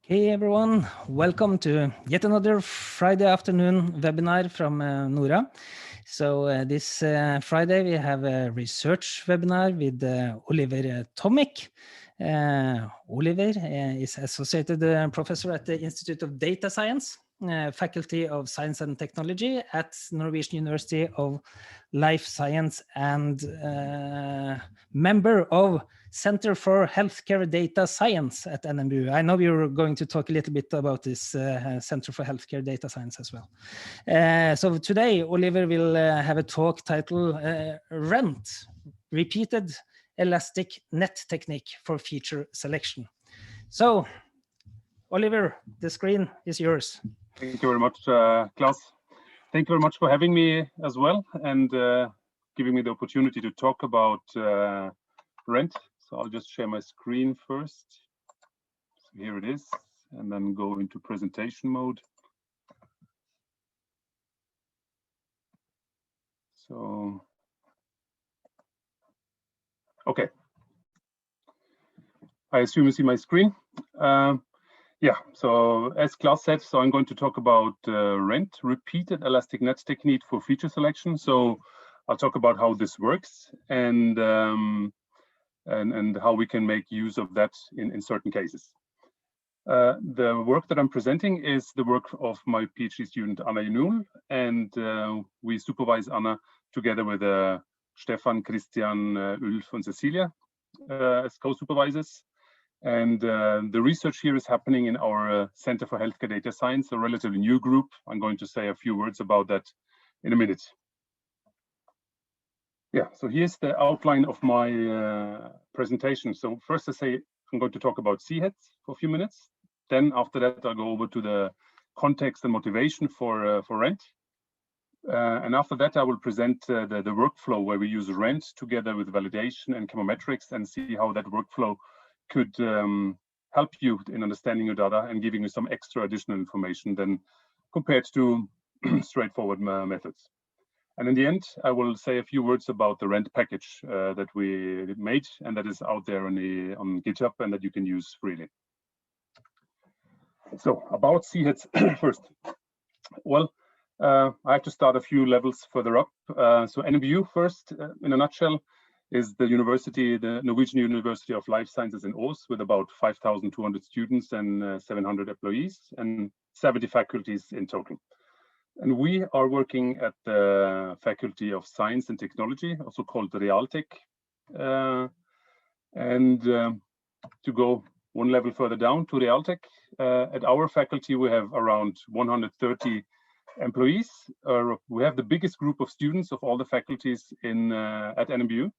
Hey everyone, welcome to yet another Friday afternoon webinar from NORA. So this Friday we have a research webinar with Oliver Tomic. Oliver is Associated Professor at the Institute of Data Science, Faculty of Science and Technology at Norwegian University of Life Science and member of Center for Healthcare Data Science at NMBU. I know you're going to talk a little bit about this Center for Healthcare Data Science as well. So today, Oliver will have a talk titled RENT, Repeated Elastic Net Technique for Feature Selection. So, Oliver, the screen is yours. Thank you very much, Klaus. Thank you very much for having me as well and giving me the opportunity to talk about RENT. So I'll just share my screen first. So here it is, and then go into presentation mode. So, okay. I assume you see my screen. Yeah, so as Klaus said, so I'm going to talk about RENT, Repeated Elastic Net Technique for Feature Selection. So I'll talk about how this works and how we can make use of that in certain cases. The work that I'm presenting is the work of my PhD student, Anna Junul, and we supervise Anna together with Stefan, Christian, Ulf, and Cecilia as co-supervisors. And the research here is happening in our Center for Healthcare Data Science, a relatively new group. I'm going to say a few words about that in a minute. Yeah, so here's the outline of my presentation. So first I say I'm going to talk about CHEDs for a few minutes. Then after that, I'll go over to the context and motivation for RENT. And after that, I will present the workflow where we use RENT together with validation and chemometrics and see how that workflow could help you in understanding your data and giving you some extra additional information than compared to straightforward methods. And in the end, I will say a few words about the RENT package that we made and that is out there on GitHub and that you can use freely. So about CHEDs first. Well, I have to start a few levels further up. So NMBU first, in a nutshell, is the university, the Norwegian University of Life Sciences in Ås, with about 5,200 students and 700 employees and 70 faculties in total. And we are working at the Faculty of Science and Technology, also called Realtek. To go one level further down to Realtek, at our faculty, we have around 130 employees. We have the biggest group of students of all the faculties at NMBU.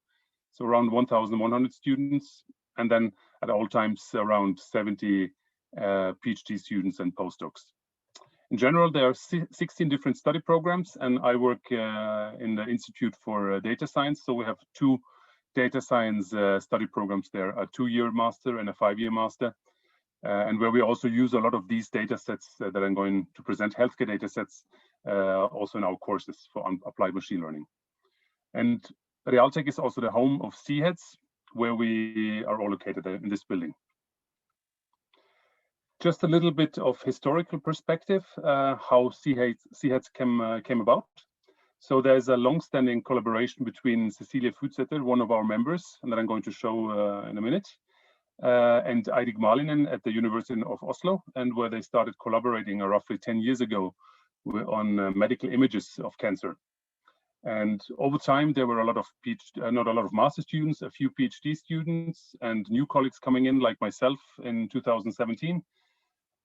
So around 1,100 students, and then at all times around 70 PhD students and postdocs. In general, there are 16 different study programs, and I work in the Institute for Data Science. So we have 2 data science study programs there, a 2-year master and a 5-year master, and where we also use a lot of these data sets that I'm going to present, healthcare data sets, also in our courses for applied machine learning. And Realtek is also the home of CHEDs, where we are all located in this building. Just a little bit of historical perspective, how CHEDs came about. So there's a long-standing collaboration between Cecilia Futsetter, one of our members, and that I'm going to show in a minute, and Eirik Malinen at the University of Oslo, and where they started collaborating roughly 10 years ago on medical images of cancer. And over time, there were a lot of not a lot of master students, a few PhD students, and new colleagues coming in, like myself, in 2017.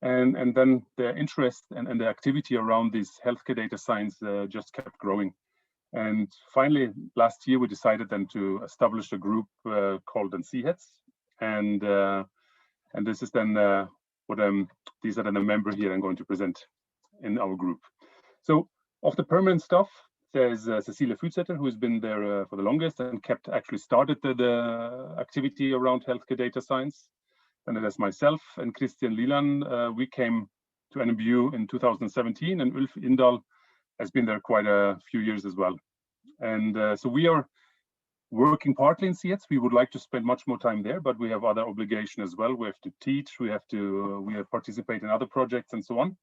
And then the interest and the activity around this healthcare data science just kept growing. And finally, last year, we decided then to establish a group called CHEDs. And this is then what these are then the members here I'm going to present in our group. So of the permanent staff, there's Cecilia Futsetter, who has been there for the longest and actually started the activity around healthcare data science. And there's myself and Christian Liland. We came to NMBU in 2017, and Ulf Indahl has been there quite a few years as well. And so we are working partly in CHETS. We would like to spend much more time there, but we have other obligations as well. We have to teach, we have participate in other projects and so on.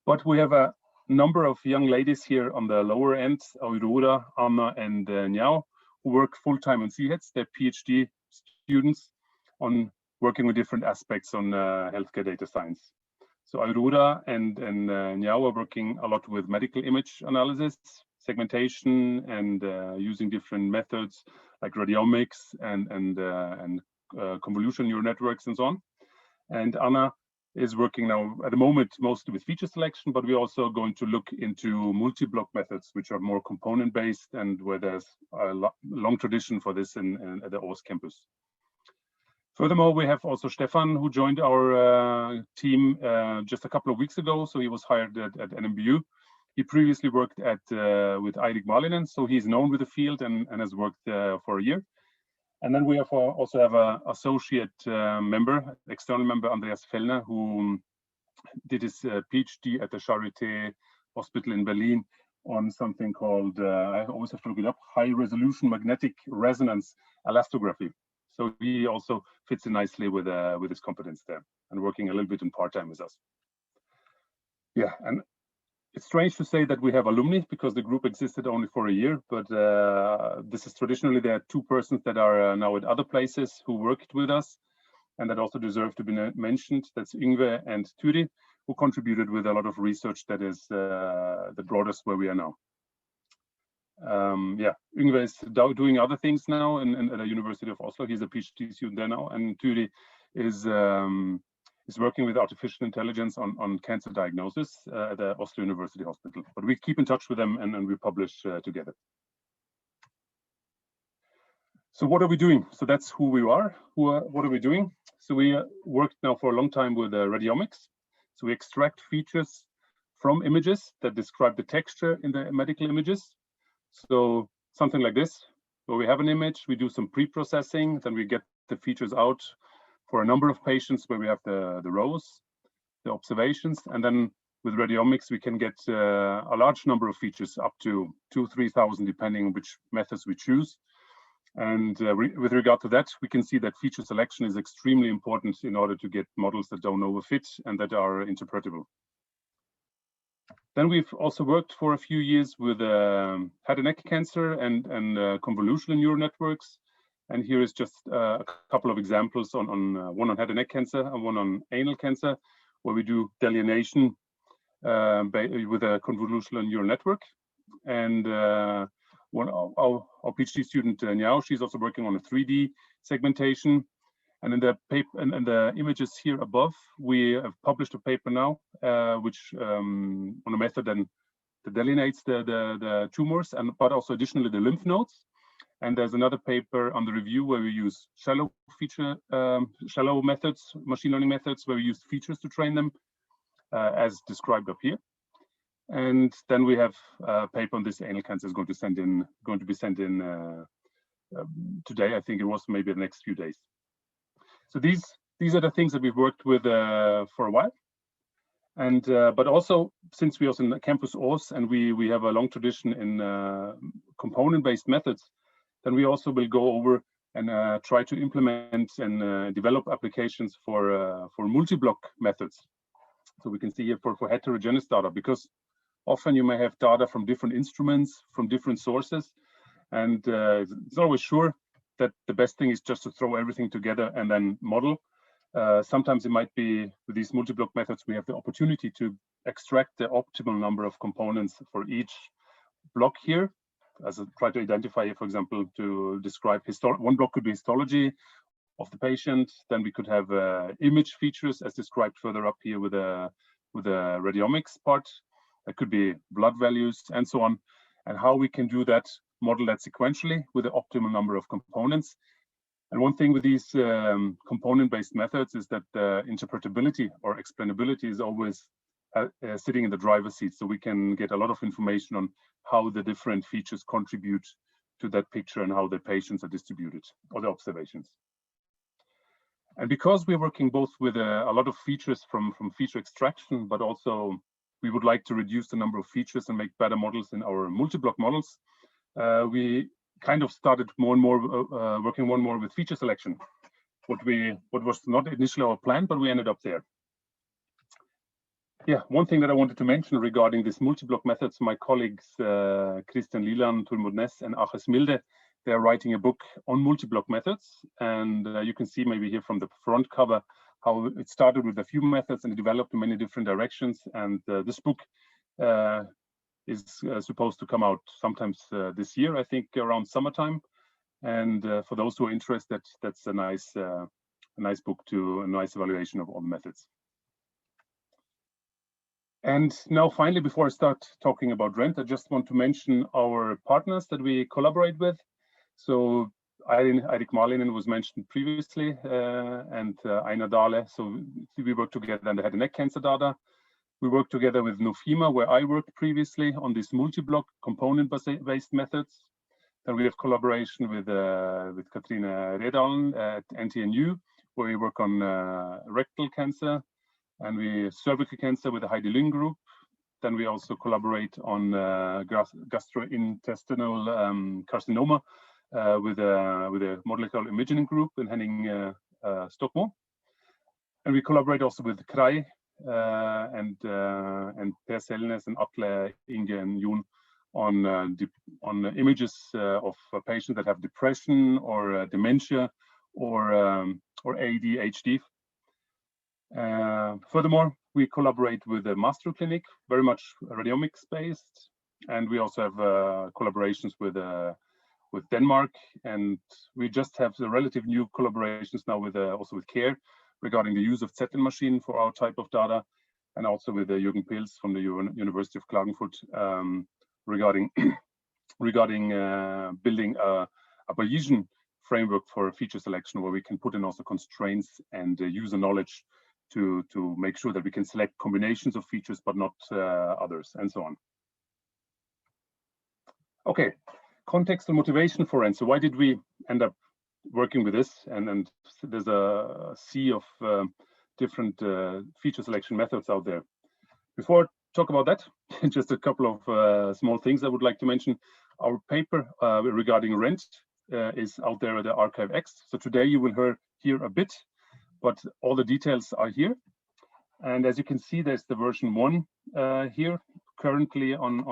But we have a number of young ladies here on the lower end, Aurora, Anna, and Nyao, who work full-time on CHETS. They're PhD students on working with different aspects on healthcare data science. So Aurora and Nyao are working a lot with medical image analysis, segmentation, and using different methods like radiomics and convolutional neural networks and so on. And Anna is working now at the moment mostly with feature selection, but we're also going to look into multi-block methods, which are more component-based and where there's a long tradition for this at the OS campus. Furthermore, we have also Stefan, who joined our team just a couple of weeks ago. So he was hired at NMBU. He previously worked with Eirik Malinen, so he's known with the field and has worked for a year. And then we have also have an associate member, external member, Andreas Fellner, who did his PhD at the Charité Hospital in Berlin on something called, I always have to look it up, high resolution magnetic resonance elastography. So he also fits in nicely with his competence there and working a little bit in part-time with us. Yeah, and it's strange to say that we have alumni because the group existed only for a year, but this is traditionally, there are two persons that are now at other places who worked with us and that also deserve to be mentioned. That's Yngve and Turi, who contributed with a lot of research that is that brought us where we are now. Yeah, Yngve is doing other things now at the University of Oslo. He's a PhD student there now, and Turi is working with artificial intelligence on cancer diagnosis at the Oslo University Hospital. But we keep in touch with them and we publish together. So what are we doing? So that's who we are. What are we doing? So we worked now for a long time with radiomics. So we extract features from images that describe the texture in the medical images. So something like this, where we have an image, we do some pre-processing, then we get the features out for a number of patients where we have the rows, the observations, and then with radiomics, we can get a large number of features, up to 2,000-3,000, depending on which methods we choose. And with regard to that, we can see that feature selection is extremely important in order to get models that don't overfit and that are interpretable. Then we've also worked for a few years with head and neck cancer and convolutional neural networks. And here is just a couple of examples on one on head and neck cancer and one on anal cancer, where we do delineation with a convolutional neural network. And our PhD student Nyao, she's also working on a 3D segmentation. And in the paper and the images here above, we have published a paper now, which on a method that delineates the tumors, but also additionally the lymph nodes. And there's another paper on the review where we use shallow methods, machine learning methods, where we use features to train them, as described up here. And then we have a paper on this anal cancer is going to be sent in today. I think it was maybe the next few days. So these are the things that we've worked with for a while. And but also, since we also in the campus OS and we have a long tradition in component-based methods, then we also will go over and try to implement and develop applications for multi-block methods. So we can see here for heterogeneous data, because often you may have data from different instruments, from different sources, and it's not always sure that the best thing is just to throw everything together and then model. Sometimes it might be with these multi-block methods, we have the opportunity to extract the optimal number of components for each block here. As I try to identify, for example, to describe one block could be histology of the patient. Then we could have image features as described further up here with the radiomics part. That could be blood values and so on. And how we can do that, model that sequentially with the optimal number of components. And one thing with these component-based methods is that interpretability or explainability is always sitting in the driver's seat. So we can get a lot of information on how the different features contribute to that picture and how the patients are distributed or the observations. And because we're working both with a lot of features from feature extraction, but also we would like to reduce the number of features and make better models in our multi-block models, we kind of started more and more working more and more with feature selection. What was not initially our plan, but we ended up there. Yeah, one thing that I wanted to mention regarding these multi-block methods, my colleagues Christian Lilan, Tulmud Ness, and Aches Milde, they are writing a book on multi-block methods, and you can see maybe here from the front cover how it started with a few methods and it developed in many different directions. And this book is supposed to come out sometimes this year, I think around summertime. And for those who are interested, that's a nice book to a nice evaluation of all the methods. And now finally, before I start talking about RENT, I just want to mention our partners that we collaborate with. So Eirik Malinen was mentioned previously, and Einar Dahle. So we work together on the head and neck cancer data. We work together with Nofima, where I worked previously on these multi-block component-based methods. Then we have collaboration with Katrine Redalen at NTNU, where we work on rectal cancer, and we cervical cancer with the Heidi Lyng group. Then we also collaborate on gastrointestinal carcinoma with a molecular imaging group in Henning Stockmo. And we collaborate also with Krai and Per Selnes and Atle, Inge, and Jon on images of patients that have depression or dementia or ADHD. Furthermore, we collaborate with the Master Clinic, very much radiomics based, and we also have collaborations with Denmark, and we just have the relative new collaborations now with also with CARE regarding the use of Zettel machine for our type of data, and also with Jürgen Pils from the University of Klagenfurt regarding building a Bayesian framework for feature selection, where we can put in also constraints and user knowledge to make sure that we can select combinations of features but not others, and so on. Okay, context and motivation for RENT. So why did we end up working with this? And there's a sea of different feature selection methods out there. Before I talk about that, just a couple of small things I would like to mention. Our paper regarding RENT is out there at the ArchiveX. So today you will hear a bit, but all the details are here. And as you can see, there's the version 1 here currently on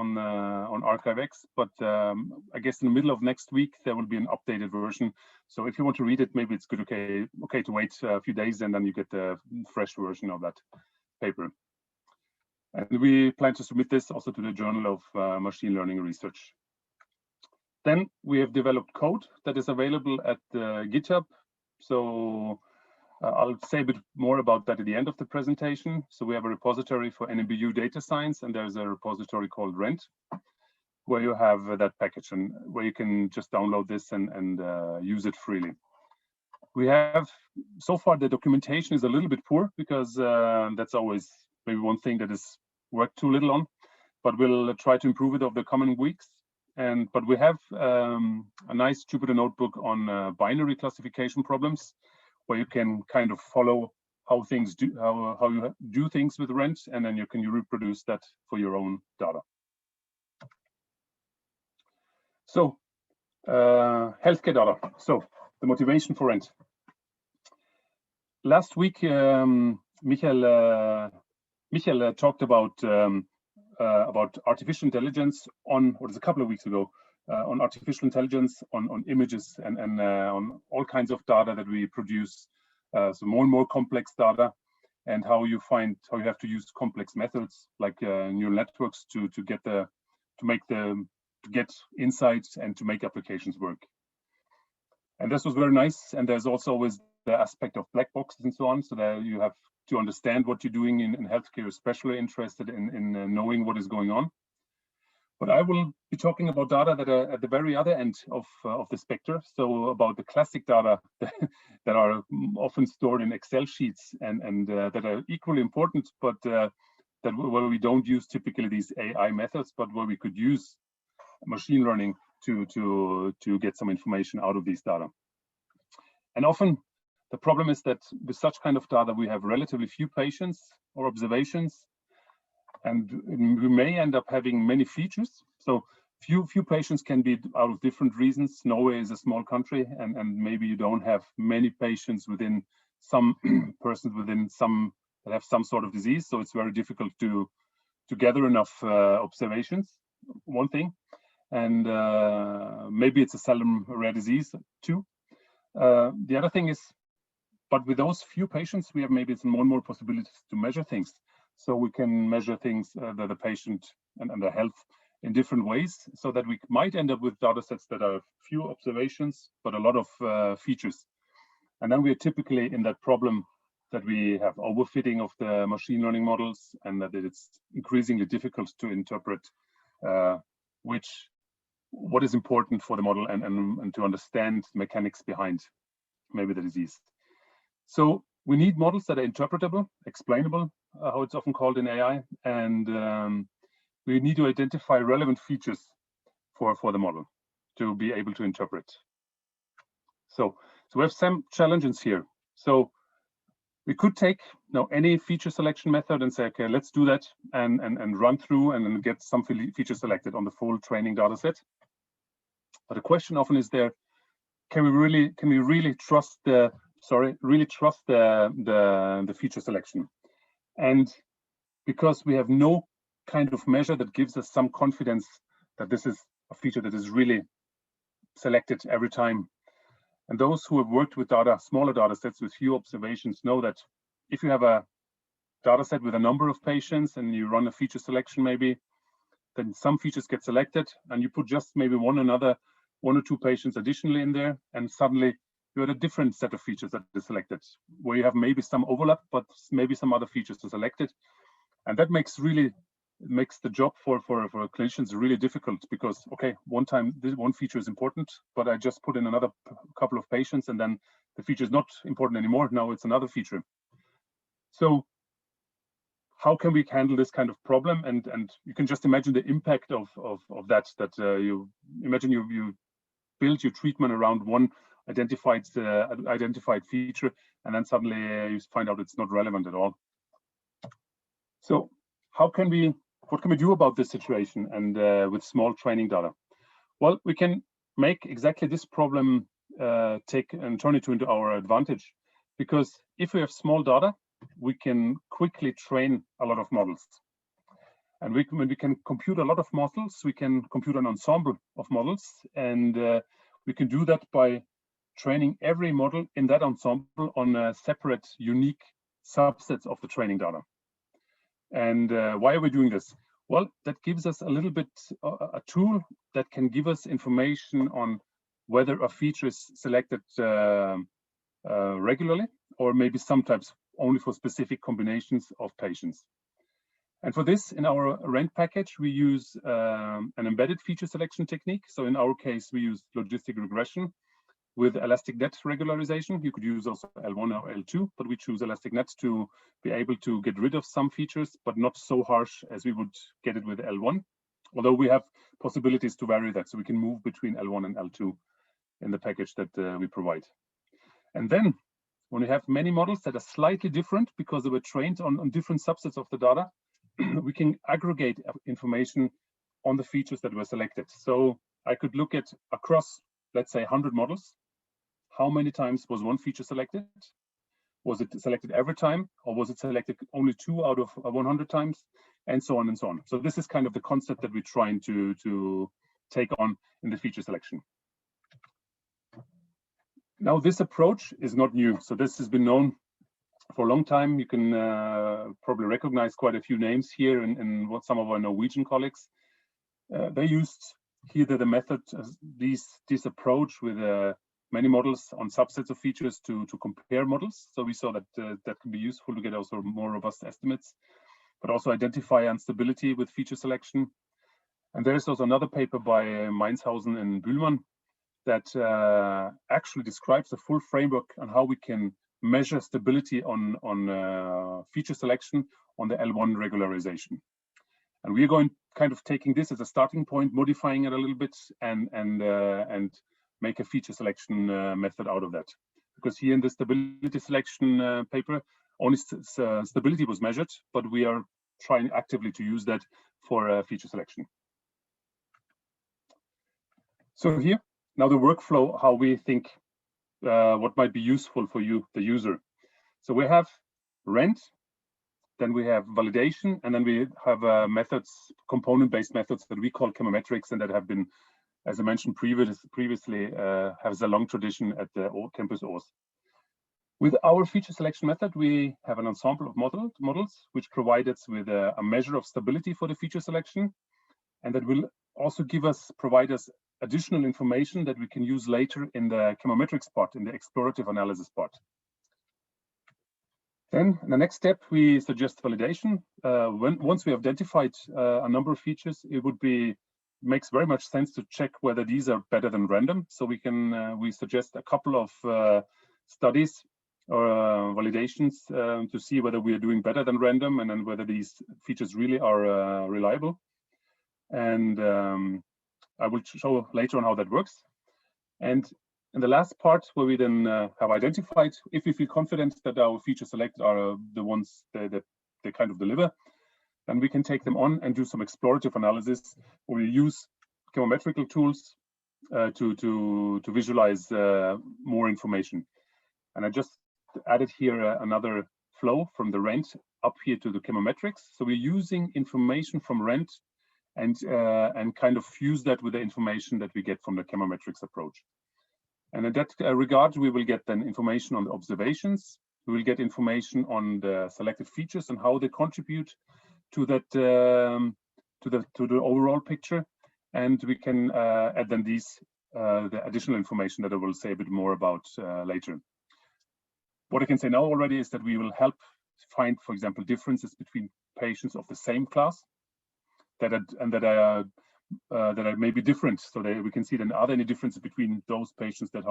ArchiveX, but I guess in the middle of next week there will be an updated version. So if you want to read it, maybe it's good okay to wait a few days, and then you get the fresh version of that paper. And we plan to submit this also to the Journal of Machine Learning Research. Then we have developed code that is available at GitHub. So I'll say a bit more about that at the end of the presentation. So we have a repository for NMBU data science, and there's a repository called RENT, where you have that package and where you can just download this and use it freely. We have, so far the documentation is a little bit poor, because that's always maybe one thing that is worked too little on, but we'll try to improve it over the coming weeks. But we have a nice Jupyter notebook on binary classification problems, where you can kind of follow how things do, how you do things with RENT, and then you can reproduce that for your own data. So healthcare data. So the motivation for RENT. Last week, Michael talked about artificial intelligence on, what is a couple of weeks ago, on artificial intelligence on images and on all kinds of data that we produce. So more and more complex data, and how you have to use complex methods like neural networks to get insights and to make applications work. And this was very nice. And there's also always the aspect of black boxes and so on. So that you have to understand what you're doing in healthcare, especially interested in knowing what is going on. But I will be talking about data that are at the very other end of the spectrum. So about the classic data that are often stored in Excel sheets and that are equally important, but where we don't use typically these AI methods, but where we could use machine learning to get some information out of these data. And often the problem is that with such kind of data, we have relatively few patients or observations, and we may end up having many features. So Few patients can be out of different reasons. Norway is a small country, and maybe you don't have many patients within some persons within some that have some sort of disease, so it's very difficult to gather enough observations. One thing, and maybe it's a seldom rare disease too. The other thing is, but with those few patients, we have maybe some more and more possibilities to measure things. So we can measure things, the patient and their health in different ways, so that we might end up with data sets that are few observations, but a lot of features. And then we are typically in that problem that we have overfitting of the machine learning models, and that it's increasingly difficult to interpret what is important for the model and to understand the mechanics behind maybe the disease. So we need models that are interpretable, explainable, how it's often called in AI, and we need to identify relevant features for the model to be able to interpret. So we have some challenges here. So we could take any feature selection method and say, okay, let's do that and run through and then get some features selected on the full training data set. But the question often is there, can we really trust the feature selection? And because we have no kind of measure that gives us some confidence that this is a feature that is really selected every time. And those who have worked with smaller data sets with few observations know that if you have a data set with a number of patients and you run a feature selection maybe, then some features get selected and you put just maybe one or two patients additionally in there, and suddenly you had a different set of features that is selected, where you have maybe some overlap, but maybe some other features are selected. And that makes the job for clinicians really difficult, because okay, one time this one feature is important, but I just put in another couple of patients and then the feature is not important anymore. Now it's another feature. So how can we handle this kind of problem? And you can just imagine the impact of that you imagine you build your treatment around one identified feature, and then suddenly you find out it's not relevant at all. So what can we do about this situation and with small training data? Well, we can make exactly this problem turn it into our advantage, because if we have small data, we can quickly train a lot of models. And when we can compute a lot of models, we can compute an ensemble of models, and we can do that by training every model in that ensemble on separate, unique subsets of the training data. And why are we doing this? Well, that gives us a little bit a tool that can give us information on whether a feature is selected regularly, or maybe sometimes only for specific combinations of patients. And for this, in our rent package, we use an embedded feature selection technique. So in our case, we use logistic regression with elastic net regularization. You could use also L1 or L2, but we choose elastic net to be able to get rid of some features, but not so harsh as we would get it with L1. Although we have possibilities to vary that, so we can move between L1 and L2 in the package that we provide. And then when we have many models that are slightly different because they were trained on different subsets of the data, we can aggregate information on the features that were selected. So I could look at across, let's say, 100 models. How many times was one feature selected? Was it selected every time, or was it selected only 2 out of 100 times? And so on and so on. So this is kind of the concept that we're trying to take on in the feature selection. Now, this approach is not new. So this has been known for a long time. You can probably recognize quite a few names here in what some of our Norwegian colleagues. They used here the method, this approach with many models on subsets of features to compare models. So we saw that that can be useful to get also more robust estimates, but also identify instability with feature selection. And there's also another paper by Meinshausen and Bühlmann that actually describes the full framework on how we can measure stability on feature selection on the L1 regularization. And we're going kind of taking this as a starting point, modifying it a little bit, and make a feature selection method out of that. Because here in the stability selection paper, only stability was measured, but we are trying actively to use that for feature selection. So here, now the workflow, how we think what might be useful for you, the user. So we have rent, then we have validation, and then we have methods, component-based methods that we call chemometrics, and that have been, as I mentioned previously, has a long tradition at the campus Aarhus. With our feature selection method, we have an ensemble of models which provide us with a measure of stability for the feature selection, and that will also provide us additional information that we can use later in the chemometrics part, in the explorative analysis part. Then in the next step, we suggest validation. Once we have identified a number of features, it makes very much sense to check whether these are better than random. So we suggest a couple of studies or validations to see whether we are doing better than random, and then whether these features really are reliable. And I will show later on how that works. And in the last part, where we then have identified, if we feel confident that our features selected are the ones that they kind of deliver, then we can take them on and do some explorative analysis, where we use chemometrical tools to visualize more information. And I just added here another flow from the rent up here to the chemometrics. So we're using information from rent and kind of fuse that with the information that we get from the chemometrics approach. And in that regard, we will get then information on the observations. We will get information on the selected features and how they contribute to that to the overall picture. And we can add then the additional information that I will say a bit more about later. What I can say now already is that we will help find, for example, differences between patients of the same class that are maybe different. So we can see then, are there any differences between those patients that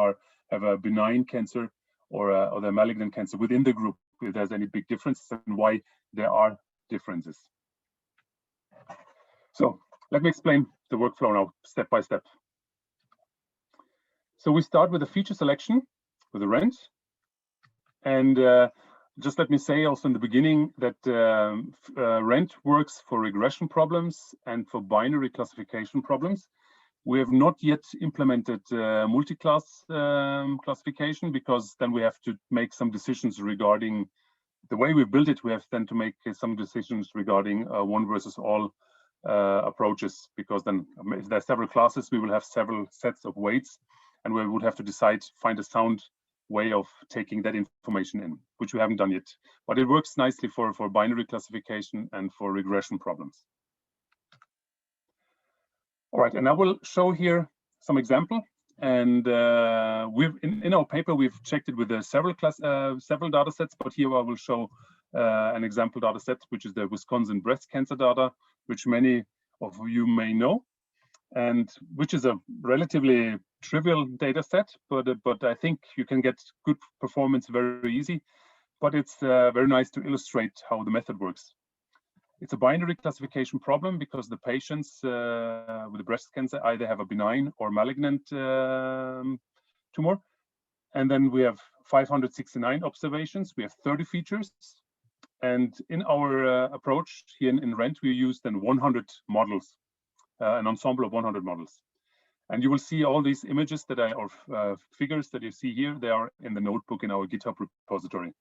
have a benign cancer or the malignant cancer within the group, if there's any big differences and why there are differences. So let me explain the workflow now, step by step. So we start with the feature selection with the rent. And just let me say also in the beginning that rent works for regression problems and for binary classification problems. We have not yet implemented multi-class classification, because then we have to make some decisions regarding the way we build it. We have then to make some decisions regarding one versus all approaches, because then if there are several classes, we will have several sets of weights, and we would have to find a sound way of taking that information in, which we haven't done yet. But it works nicely for binary classification and for regression problems. All right, and I will show here some example. And in our paper, we've checked it with several data sets, but here I will show an example data set, which is the Wisconsin breast cancer data, which many of you may know, and which is a relatively trivial data set, but I think you can get good performance very easy. But it's very nice to illustrate how the method works. It's a binary classification problem because the patients with the breast cancer either have a benign or malignant tumor. And then we have 569 observations. We have 30 features. And in our approach here in RENT, we use then 100 models, an ensemble of 100 models. And you will see all these images or figures that you see here, they are in the notebook in our GitHub repository.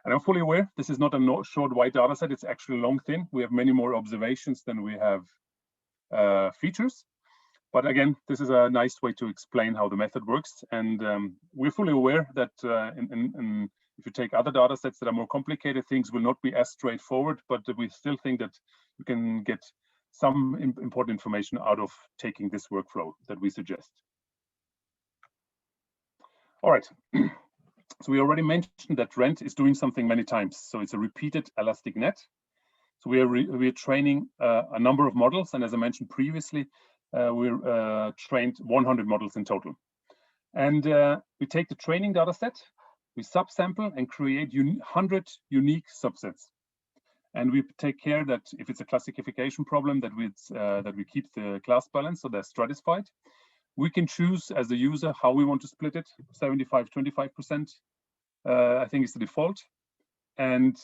And I'm fully aware this is not a short white data set, it's actually long thin. We have many more observations than we have features. But again, this is a nice way to explain how the method works. And we're fully aware that if you take other data sets that are more complicated, things will not be as straightforward, but we still think that you can get some important information out of taking this workflow that we suggest. All right. So we already mentioned that RENT is doing something many times. So it's a repeated elastic net. So we are training a number of models. And as I mentioned previously, we're trained 100 models in total. And we take the training data set, we subsample and create 100 unique subsets. And we take care that if it's a classification problem, that we keep the class balance, so they're stratified. We can choose as the user how we want to split it, 75, 25%, I think is the default. And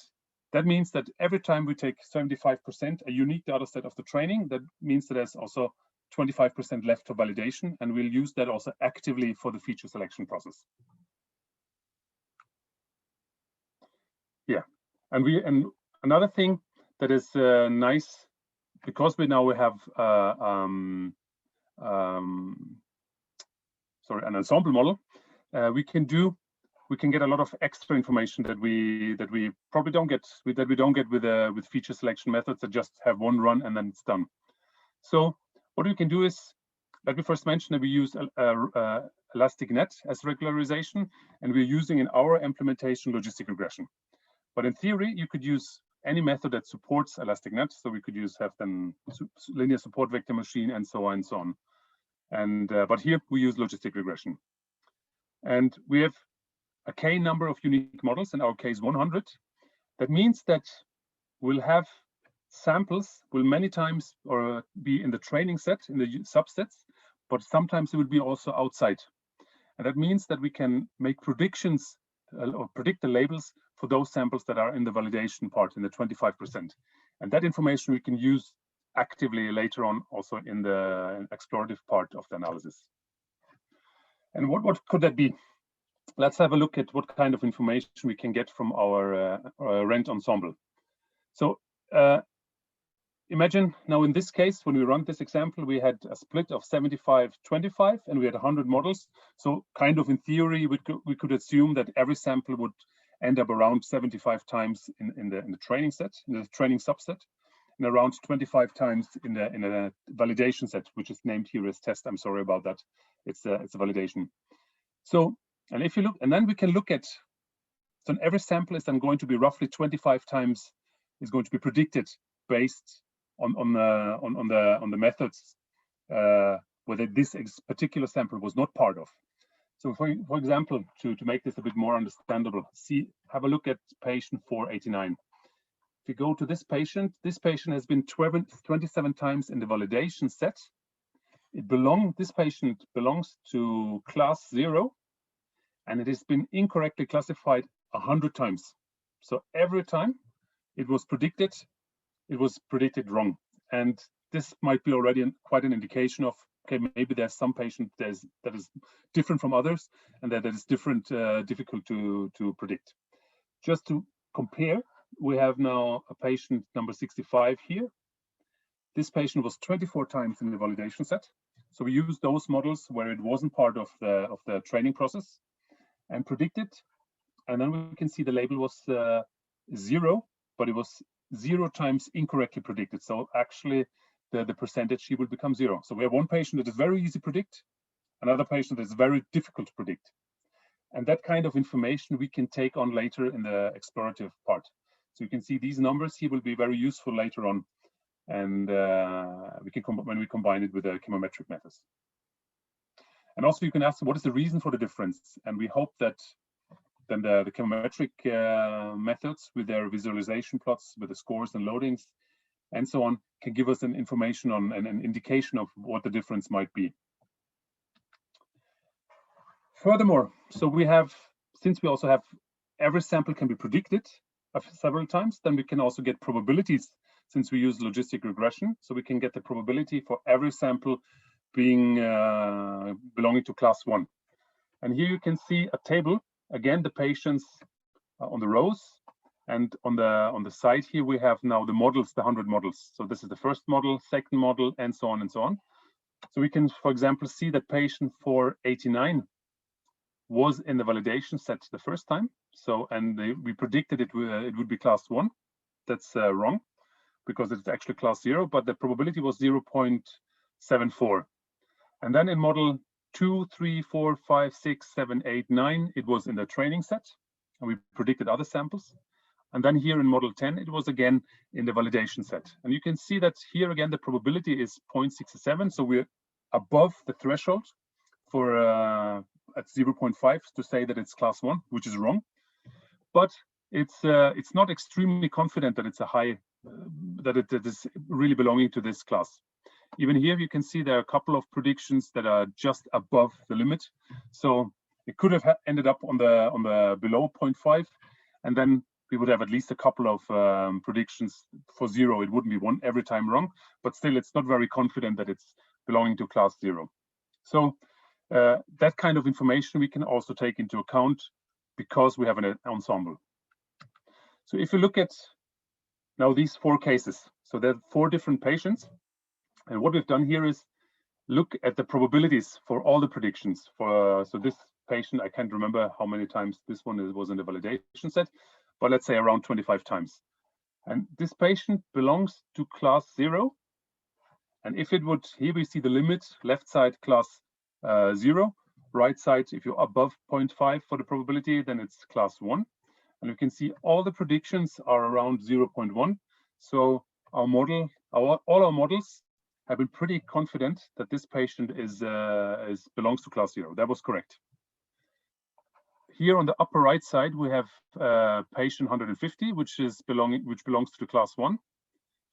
that means that every time we take 75%, a unique data set of the training, that means that there's also 25% left for validation, and we'll use that also actively for the feature selection process. Yeah, and another thing that is nice, because we have an ensemble model, we can get a lot of extra information that we probably don't get with feature selection methods that just have one run and then it's done. So what we can do is, let me first mention that we use elastic net as regularization, and we're using in our implementation logistic regression. But in theory, you could use any method that supports elastic net. So we could have then linear support vector machine and so on and so on. And but here we use logistic regression, and we have a k number of unique models. In our case, 100. That means that we'll have samples will many times or be in the training set in the subsets, but sometimes it will be also outside. And that means that we can make predictions or predict the labels for those samples that are in the validation part, in the 25%. And that information we can use actively later on also in the explorative part of the analysis. And what could that be? Let's have a look at what kind of information we can get from our rent ensemble. So imagine now in this case, when we run this example, we had a split of 75-25 and we had 100 models. So kind of in theory, we could assume that every sample would end up around 75 times in the training set, in the training subset, and around 25 times in the validation set, which is named here as test. I'm sorry about that. It's a validation. So, and if you look, and then we can look at, so every sample is then going to be roughly 25 times is going to be predicted based on the methods whether this particular sample was not part of. So for example, to make this a bit more understandable, have a look at patient 489. If you go to this patient has been 27 times in the validation set. This patient belongs to class 0, and it has been incorrectly classified 100 times. So every time it was predicted wrong. And this might be already quite an indication of, okay, maybe there's some patient that is different from others, and that is difficult to predict. Just to compare, we have now a patient number 65 here. This patient was 24 times in the validation set. So we used those models where it wasn't part of the training process and predicted. And then we can see the label was 0, but it was 0 times incorrectly predicted. So actually the percentage here will become 0. So we have one patient that is very easy to predict, another patient that is very difficult to predict. And that kind of information we can take on later in the explorative part. So you can see these numbers here will be very useful later on. And we can when we combine it with the chemometric methods. And also you can ask, what is the reason for the difference? And we hope that then the chemometric methods with their visualization plots, with the scores and loadings and so on, can give us an information on an indication of what the difference might be. Furthermore, so we have, since we also have every sample can be predicted several times, then we can also get probabilities since we use logistic regression. So we can get the probability for every sample being belonging to class 1. And here you can see a table. Again, the patients on the rows, and on the side here we have now the models, the 100 models. So this is the first model, second model, and so on and so on. So we can, for example, see that patient 489 was in the validation set the first time. So, and we predicted it would be class 1. That's wrong, because it's actually class 0, but the probability was 0.74. And then in model 2, 3, 4, 5, 6, 7, 8, 9, it was in the training set, and we predicted other samples. And then here in model 10, it was again in the validation set. And you can see that here again, the probability is 0.67. So we're above the threshold for at 0.5 to say that it's class 1, which is wrong. But it's not extremely confident that it's a high, that it is really belonging to this class. Even here, you can see there are a couple of predictions that are just above the limit. So it could have ended up on the below 0.5, and then we would have at least a couple of predictions for 0. It wouldn't be one every time wrong, but still it's not very confident that it's belonging to class 0. So that kind of information we can also take into account because we have an ensemble. So if you look at now these 4 cases, so there are 4 different patients, and what we've done here is look at the probabilities for all the predictions. So this patient, I can't remember how many times this one was in the validation set, but let's say around 25 times. And this patient belongs to class 0. And if it would, here we see the limit, left side class 0, right side, if you're above 0.5 for the probability, then it's class 1. And you can see all the predictions are around 0.1. So our model, all our models have been pretty confident that this patient belongs to class 0. That was correct. Here on the upper right side, we have patient 150, which belongs to the class 1.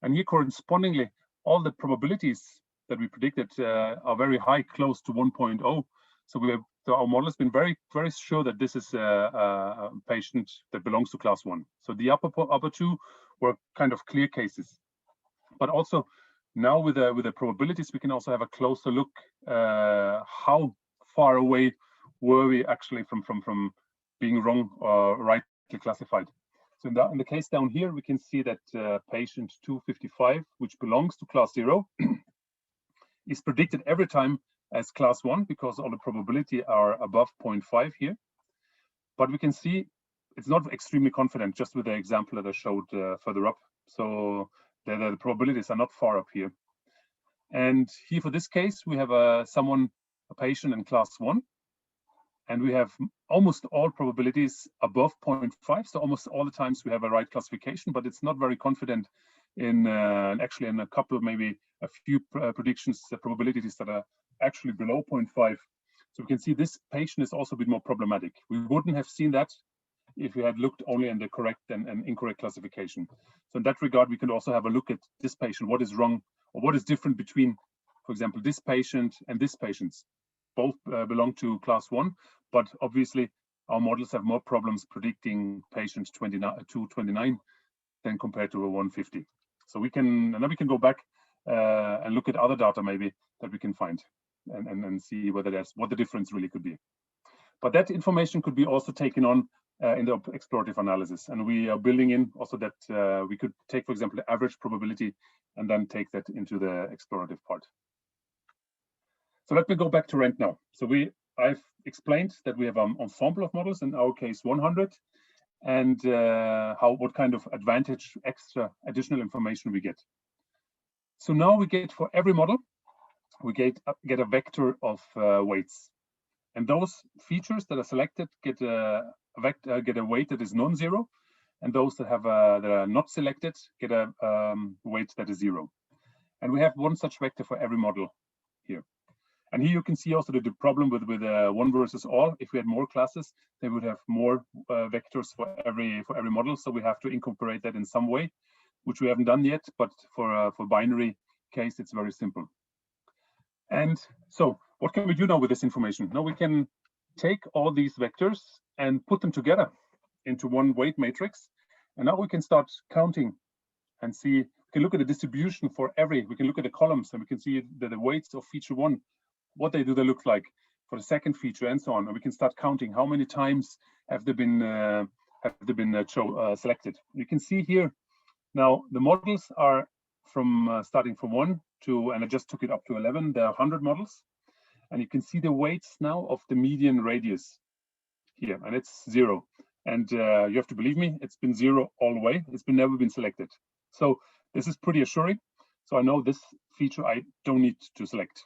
And here correspondingly, all the probabilities that we predicted are very high, close to 1.0. So our model has been very, very sure that this is a patient that belongs to class 1. So the upper 2 were kind of clear cases. But also now with the probabilities, we can also have a closer look how far away were we actually from being wrong or rightly classified. So in the case down here, we can see that patient 255, which belongs to class 0, is predicted every time as class 1 because all the probability are above 0.5 here. But we can see it's not extremely confident just with the example that I showed further up. So the probabilities are not far up here. And here for this case, we have a patient in class 1. And we have almost all probabilities above 0.5. So almost all the times we have a right classification, but it's not very confident in actually in a couple, maybe a few predictions, the probabilities that are actually below 0.5. So we can see this patient is also a bit more problematic. We wouldn't have seen that if we had looked only in the correct and incorrect classification. So in that regard, we can also have a look at this patient, what is wrong or what is different between, for example, this patient and this patient. Both belong to class 1, but obviously our models have more problems predicting patients 229 than compared to a 150. So we can go back and look at other data maybe that we can find and see whether what the difference really could be. But that information could be also taken on in the explorative analysis, and we are building in also that we could take, for example, the average probability and then take that into the explorative part. So let me go back to RENT now. So I've explained that we have an ensemble of models, in our case 100, and what kind of extra additional information we get. So now we get for every model, we get a vector of weights, and those features that are selected get a weight that is non-zero, and those that are not selected get a weight that is 0. And we have one such vector for every model here. And here you can see also the problem with 1 versus all. If we had more classes, they would have more vectors for every model. So we have to incorporate that in some way, which we haven't done yet. But for binary case, it's very simple. And so what can we do now with this information? Now we can take all these vectors and put them together into one weight matrix. And now we can start counting and see. We can look at the distribution for we can look at the columns, and we can see that the weights of feature 1, what they look like for the second feature, and so on. And we can start counting how many times have they been selected. You can see here now the models are from starting from 1 to, and I just took it up to 11. There are 100 models, and you can see the weights now of the median radius here, and it's 0. And you have to believe me, it's been 0 all the way. It's never been selected. So this is pretty assuring. So I know this feature I don't need to select.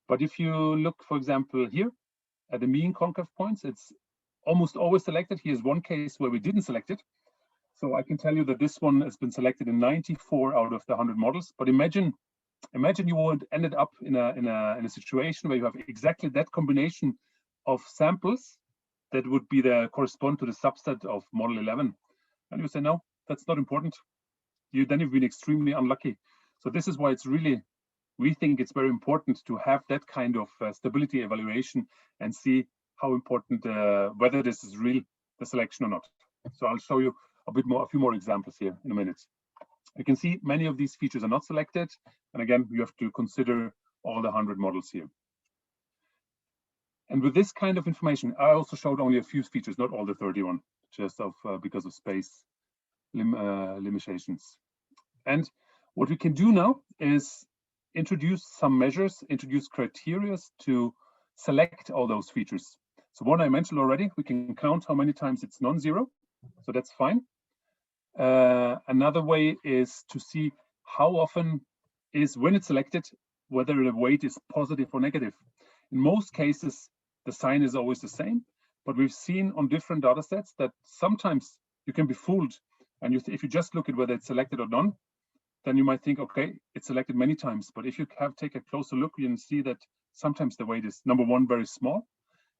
But if you look, for example, here at the mean concave points, it's almost always selected. Here's one case where we didn't select it. So I can tell you that this one has been selected in 94 out of the 100 models. But imagine you would ended up in a situation where you have exactly that combination of samples that would be correspond to the subset of model 11. And you say, no, that's not important. Then you've been extremely unlucky. So this is why we think it's very important to have that kind of stability evaluation and see how important, whether this is real, the selection or not. So I'll show you a few more examples here in a minute. You can see many of these features are not selected. And again, you have to consider all the 100 models here. And with this kind of information, I also showed only a few features, not all the 31, just because of space limitations. And what we can do now is introduce some measures, introduce criteria to select all those features. So one I mentioned already, we can count how many times it's non-zero, so that's fine. Another way is to see how often is, when it's selected, whether the weight is positive or negative. In most cases, the sign is always the same, but we've seen on different data sets that sometimes you can be fooled, and if you just look at whether it's selected or none, then you might think, okay, it's selected many times. But if you take a closer look, you can see that sometimes the weight is, number one, very small,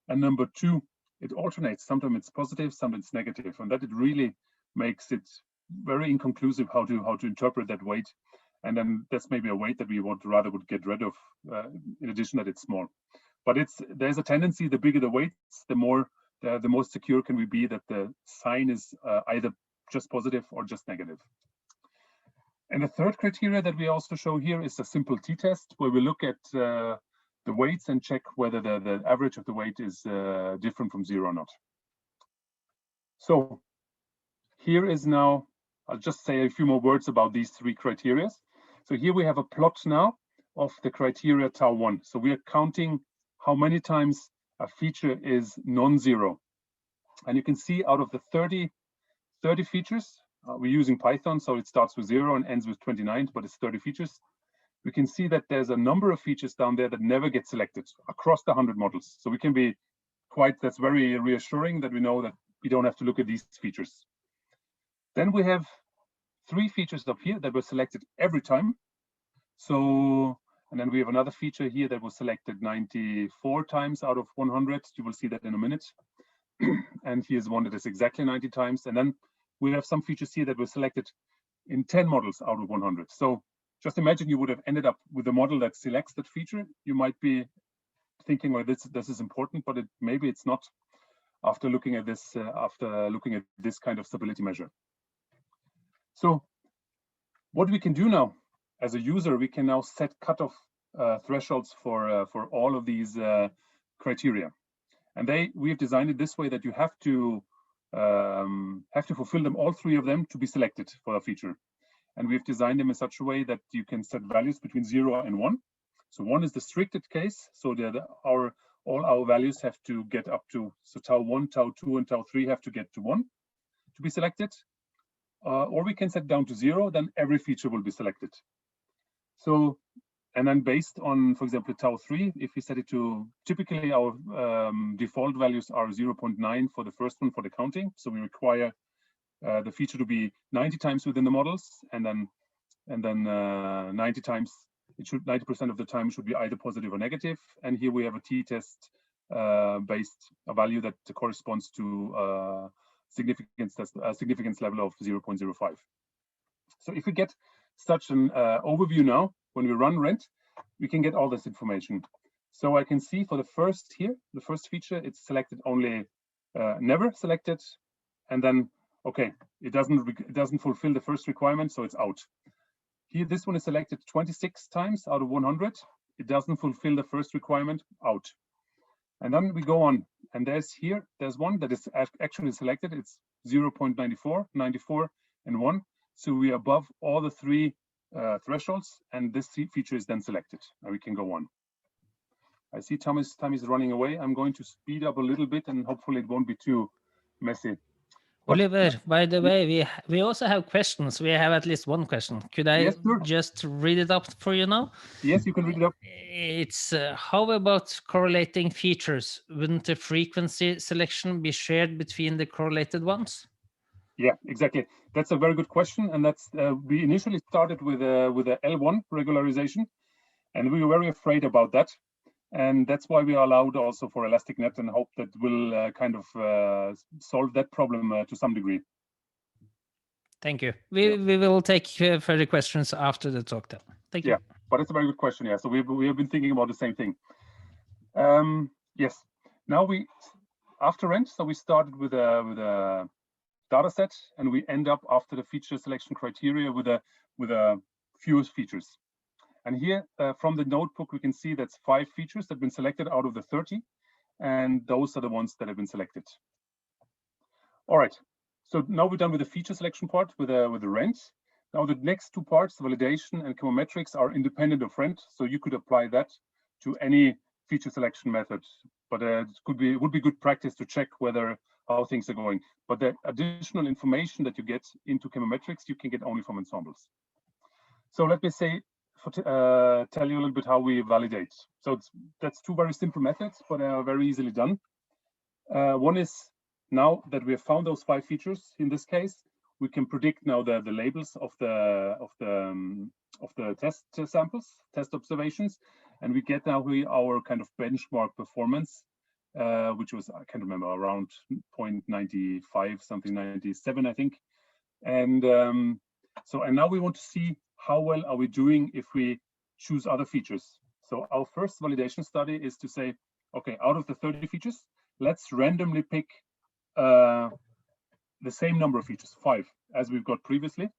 and number two, it alternates. Sometimes it's positive, sometimes it's negative, and that it really makes it very inconclusive how to interpret that weight. And then that's maybe a weight that we would get rid of, in addition that it's small. But there's a tendency, the bigger the weights, the more secure can we be that the sign is either just positive or just negative. And the third criteria that we also show here is a simple t-test, where we look at the weights and check whether the average of the weight is different from zero or not. So here is now, I'll just say a few more words about these three criteria. So here we have a plot now of the criteria tau1. So we are counting how many times a feature is non-zero. And you can see out of the 30 features, we're using Python, so it starts with 0 and ends with 29, but it's 30 features. We can see that there's a number of features down there that never get selected across the 100 models. So we can be that's very reassuring that we know that we don't have to look at these features. Then we have 3 features up here that were selected every time. So, and then we have another feature here that was selected 94 times out of 100. You will see that in a minute. And here's one that is exactly 90 times. And then we have some features here that were selected in 10 models out of 100. So just imagine you would have ended up with a model that selects that feature. You might be thinking, well, this is important, but maybe it's not after looking at this kind of stability measure. So what we can do now as a user, we can now set cutoff thresholds for all of these criteria. And we have designed it this way that you have to fulfill them, all 3 of them, to be selected for a feature. And we've designed them in such a way that you can set values between 0 and 1. So 1 is the restricted case, so that all our values have to get up to, so tau1, tau2, and tau3 have to get to 1 to be selected. Or we can set down to 0, then every feature will be selected. So, and then based on, for example, tau3, if we set it to, typically our default values are 0.9 for the first one for the counting. So we require the feature to be 90 times within the models, and then 90 times, 90% of the time should be either positive or negative. And here we have a t-test based a value that corresponds to significance level of 0.05. So if we get such an overview now, when we run rent, we can get all this information. So I can see for the first feature, it's selected only never selected, and then okay, it doesn't fulfill the first requirement, so it's out. Here, this one is selected 26 times out of 100. It doesn't fulfill the first requirement, out. And then we go on, and there's one that is actually selected. It's 0.94, 94, and 1. So we're above all the 3 thresholds, and this feature is then selected. Now we can go on. I see time is running away. I'm going to speed up a little bit, and hopefully it won't be too messy. Oliver, by the way, we also have questions. We have at least one question. Could I just read it up for you now? Yes, you can read it up. It's how about correlating features? Wouldn't the frequency selection be shared between the correlated ones? Yeah, exactly. That's a very good question, and that's we initially started with a L1 regularization, and we were very afraid about that. And that's why we are allowed also for ElasticNet, and hope that will kind of solve that problem to some degree. Thank you. We will take further questions after the talk then. Thank you. Yeah, but it's a very good question. Yeah, so we have been thinking about the same thing. Yes. Now after rent, so we started with a data set, and we end up after the feature selection criteria with a few features. And here from the notebook, we can see that's 5 features that have been selected out of the 30. And those are the ones that have been selected. All right, so now we're done with the feature selection part with the range. Now the next 2 parts, validation and chemometrics, are independent of range, so you could apply that to any feature selection method. But it would be good practice to check how things are going. But the additional information that you get into chemometrics, you can get only from ensembles. So let me tell you a little bit how we validate. So that's 2 very simple methods, but they are very easily done. One is, now that we have found those 5 features, in this case, we can predict now the labels of the test samples, test observations, and we get now our kind of benchmark performance, which was, I can't remember, around 0.95, something 97, I think. And and now we want to see how well are we doing if we choose other features. So our first validation study is to say, okay, out of the 30 features, let's randomly pick the same number of features, 5, as we've got previously,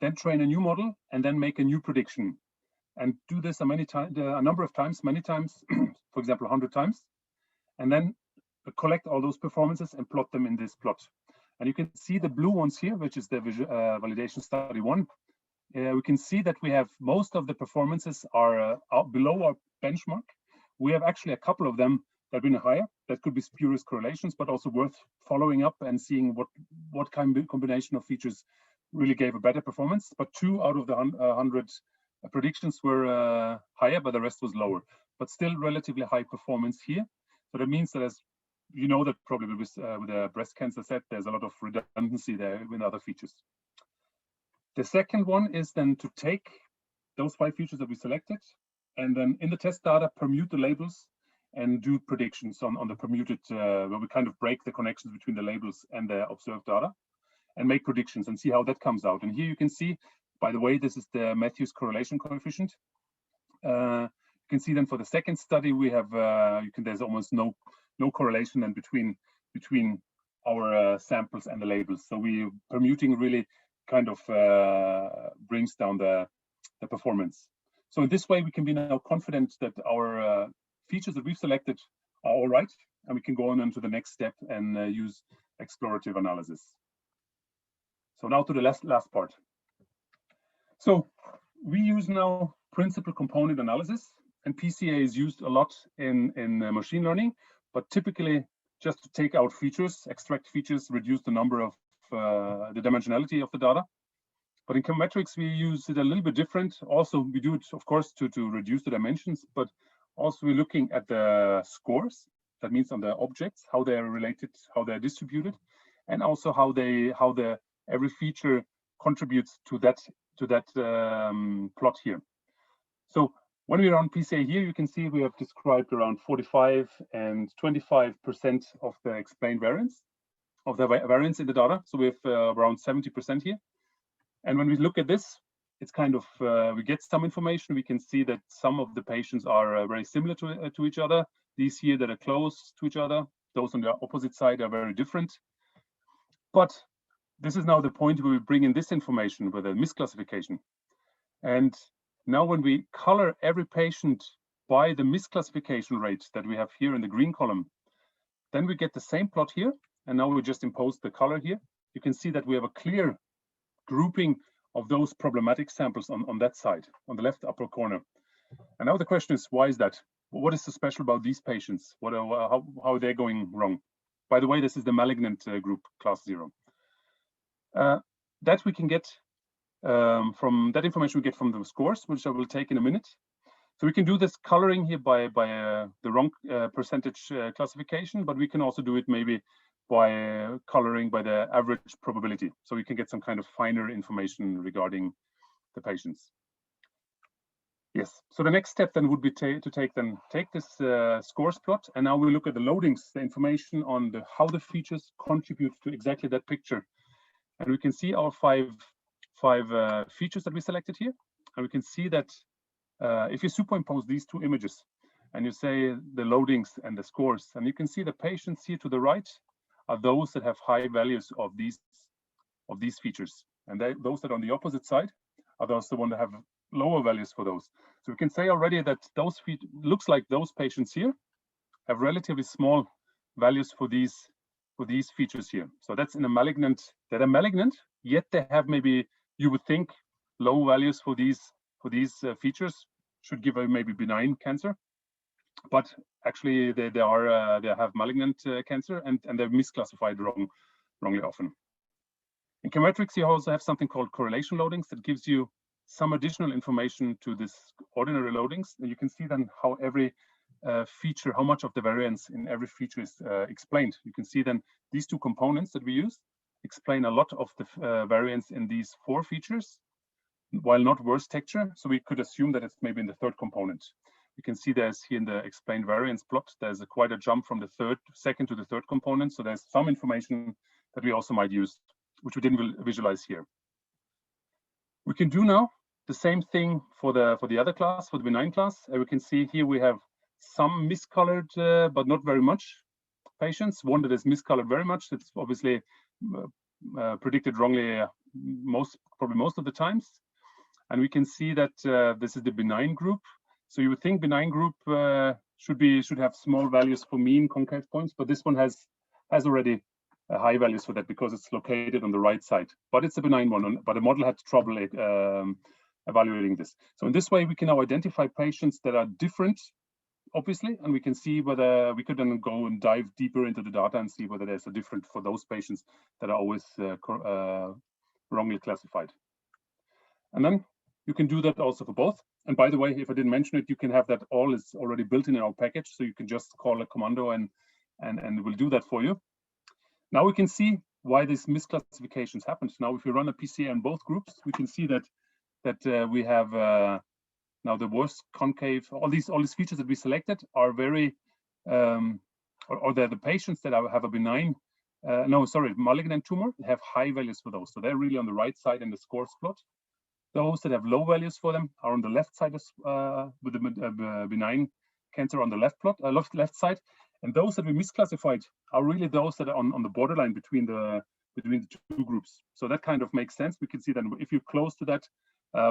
then train a new model and then make a new prediction, and do this a number of times, many times, for example, 100 times, and then collect all those performances and plot them in this plot. And you can see the blue ones here, which is the validation study 1. We can see that we have most of the performances are below our benchmark. We have actually a couple of them that have been higher. That could be spurious correlations, but also worth following up and seeing what kind of combination of features really gave a better performance. But 2 out of the 100 predictions were higher, but the rest was lower. But still relatively high performance here. So that means that, as you know, that probably with the breast cancer set, there's a lot of redundancy there with other features. The second one is then to take those 5 features that we selected, and then in the test data, permute the labels and do predictions on the permuted, where we kind of break the connections between the labels and the observed data, and make predictions and see how that comes out. And here you can see, by the way, this is the Matthews correlation coefficient. You can see then for the second study, we have there's almost no correlation then between our samples and the labels. So permuting really kind of brings down the performance. So in this way, we can be now confident that our features that we've selected are all right, and we can go on to the next step and use explorative analysis. So now to the last part. So we use now principal component analysis, and PCA is used a lot in machine learning, but typically just to take out features, extract features, reduce the number of the dimensionality of the data. But in chemometrics, we use it a little bit different. Also, we do it, of course, to reduce the dimensions, but also we're looking at the scores. That means on the objects, how they are related, how they're distributed, and also how every feature contributes to that plot here. So when we run PCA here, you can see we have described around 45 and 25% of the explained variance, of the variance in the data. So we have around 70% here. And when we look at this, it's kind of, we get some information. We can see that some of the patients are very similar to each other. These here that are close to each other, those on the opposite side are very different. But this is now the point where we bring in this information with a misclassification. And now when we color every patient by the misclassification rate that we have here in the green column, then we get the same plot here. And now we just impose the color here. You can see that we have a clear grouping of those problematic samples on that side, on the left upper corner. And now the question is, why is that? What is so special about these patients? How are they going wrong? By the way, this is the malignant group, class 0. That we can get from that information we get from the scores, which I will take in a minute. So we can do this coloring here by the wrong percentage classification, but we can also do it maybe by coloring by the average probability. So we can get some kind of finer information regarding the patients. Yes, so the next step then would be to take this scores plot, and now we look at the loadings, the information on how the features contribute to exactly that picture. And we can see our five features that we selected here. And we can see that if you superimpose these 2 images and you say the loadings and the scores, and you can see the patients here to the right are those that have high values of these features. And those that are on the opposite side are those the ones that have lower values for those. So we can say already that those looks like those patients here have relatively small values for these features here. So that's in a malignant, that are malignant, yet they have maybe, you would think, low values for these features should give a maybe benign cancer, but actually they have malignant cancer, and they're misclassified wrongly often. In chemometrics, you also have something called correlation loadings that gives you some additional information to this ordinary loadings, and you can see then how every feature, how much of the variance in every feature is explained. You can see then these two components that we use explain a lot of the variance in these 4 features, while not worse texture. So we could assume that it's maybe in the 3rd component. You can see there's here in the explained variance plot, there's quite a jump from the 2nd to the 3rd component. So there's some information that we also might use, which we didn't visualize here. We can do now the same thing for the other class, for the benign class. We can see here we have some miscolored, but not very much patients. One that is miscolored very much. It's obviously predicted wrongly probably most of the times. And we can see that this is the benign group. So you would think benign group should have small values for mean concave points, but this one has already high values for that because it's located on the right side. But it's a benign one, but the model had trouble evaluating this. So in this way, we can now identify patients that are different, obviously, and we can see whether we could then go and dive deeper into the data and see whether there's a difference for those patients that are always wrongly classified. And then you can do that also for both. And by the way, if I didn't mention it, you can have that all is already built in our package. So you can just call a commando and we'll do that for you. Now we can see why these misclassifications happened. Now, if we run a PCA in both groups, we can see that we have now the worst concave. All these features that we selected are very, or they're the patients that have a benign, malignant tumor have high values for those. So they're really on the right side in the scores plot. Those that have low values for them are on the left side with the benign cancer on the left plot, left side. And those that we misclassified are really those that are on the borderline between the 2 groups. So that kind of makes sense. We can see that if you're close to that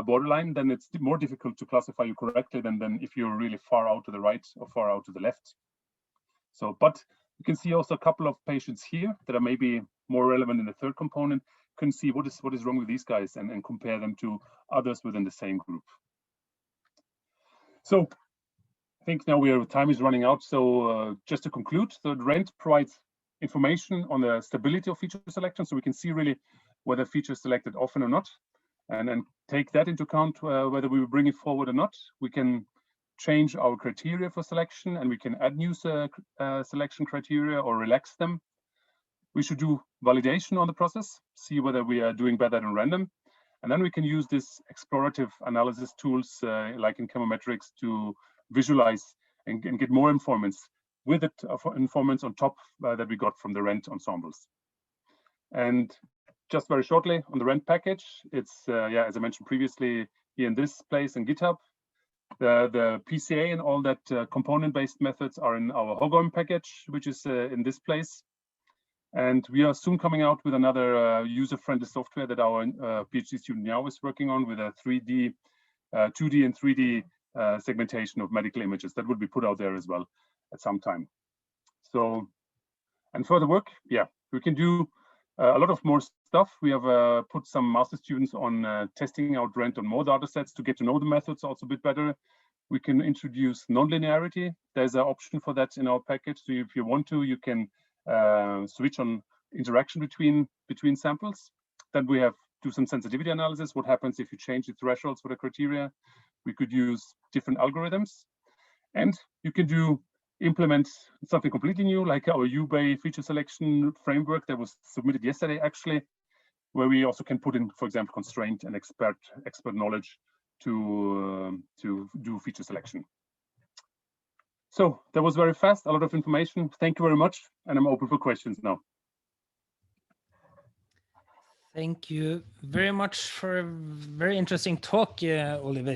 borderline, then it's more difficult to classify you correctly than if you're really far out to the right or far out to the left. So, but you can see also a couple of patients here that are maybe more relevant in the 3rd component. Can see what is wrong with these guys and compare them to others within the same group. So I think now time is running out. So just to conclude, the RENT provides information on the stability of feature selection, so we can see really whether features selected often or not, and then take that into account whether we will bring it forward or not. We can change our criteria for selection, and we can add new selection criteria or relax them. We should do validation on the process, see whether we are doing better than random. And then we can use this explorative analysis tools like in chemometrics to visualize and get more informants with it, informants on top that we got from the RENT ensembles. And just very shortly on the RENT package, it's, as I mentioned previously, here in this place in GitHub. The PCA and all that component-based methods are in our HOGOIM package, which is in this place. And we are soon coming out with another user-friendly software that our PhD student Yao is working on with a 2D and 3D segmentation of medical images that will be put out there as well at some time. So, and further work, we can do a lot of more stuff. We have put some master students on testing out RENT on more data sets to get to know the methods also a bit better. We can introduce nonlinearity. There's an option for that in our package. So if you want to, you can switch on interaction between samples. Then we have do some sensitivity analysis. What happens if you change the thresholds for the criteria? We could use different algorithms, and you can implement something completely new, like our UBay feature selection framework that was submitted yesterday, actually, where we also can put in, for example, constraint and expert knowledge to do feature selection. So that was very fast, a lot of information. Thank you very much, and I'm open for questions now. Thank you very much for a very interesting talk, Oliver.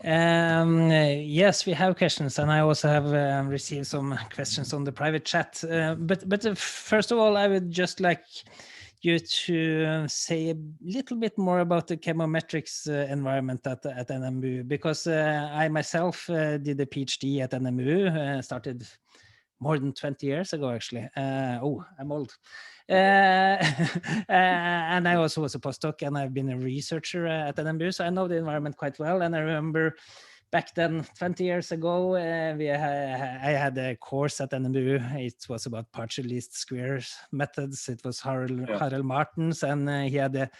Yes, we have questions, and I also have received some questions on the private chat. But first of all, I would just like you to say a little bit more about the chemometrics environment at NMBU, because I myself did a PhD at NMBU, started more than 20 years ago, actually. I'm old. And I also was a postdoc, and I've been a researcher at NMBU, so I know the environment quite well. And I remember back then, 20 years ago, I had a course at NMBU. It was about partial least squares methods. It was Harald Martens, and he had